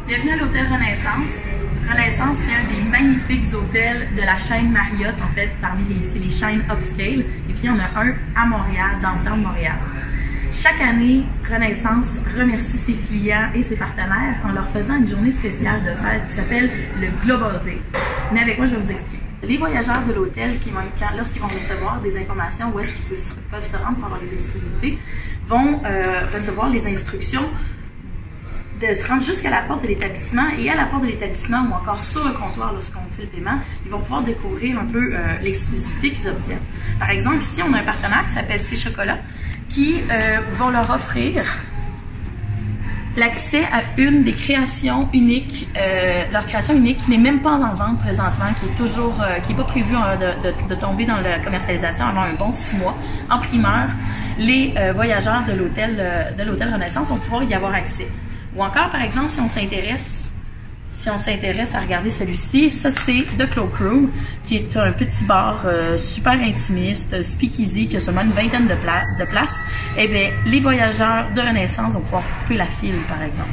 Bienvenue à l'hôtel Renaissance. Renaissance, c'est un des magnifiques hôtels de la chaîne Marriott, en fait, c'est les chaînes upscale. Et puis, il y en a un à Montréal, dans le temps de Montréal. Chaque année, Renaissance remercie ses clients et ses partenaires en leur faisant une journée spéciale de fête qui s'appelle le Global Day. Venez avec moi, je vais vous expliquer. Les voyageurs de l'hôtel, lorsqu'ils vont recevoir des informations où est-ce qu'ils peuvent se rendre pour avoir les exclusivités, vont recevoir les instructions de se rendre jusqu'à la porte de l'établissement, et à la porte de l'établissement ou encore sur le comptoir lorsqu'on fait le paiement, ils vont pouvoir découvrir un peu l'exclusivité qu'ils obtiennent. Par exemple, ici, on a un partenaire qui s'appelle C Chocolat qui vont leur offrir l'accès à une des créations uniques, leur création unique qui n'est même pas en vente présentement, qui est toujours, qui n'est pas prévu de tomber dans la commercialisation avant un bon 6 mois. En primeur, les voyageurs de l'hôtel Renaissance vont pouvoir y avoir accès. Ou encore, par exemple, si on s'intéresse à regarder celui-ci, ça c'est The Cloak Room, qui est un petit bar super intimiste, speakeasy, qui a seulement une vingtaine de places. Eh bien, les voyageurs de Renaissance vont pouvoir couper la file, par exemple.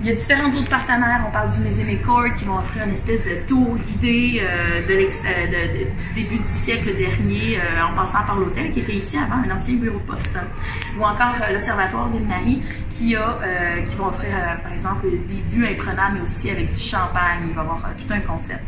Il y a différents autres partenaires. On parle du Musée McCord qui vont offrir une espèce de tour guidé du début du siècle dernier en passant par l'hôtel qui était ici avant, un ancien bureau de poste. Ou encore l'Observatoire Ville-Marie qui vont offrir par exemple des vues imprenables mais aussi avec du champagne. Il va y avoir tout un concept.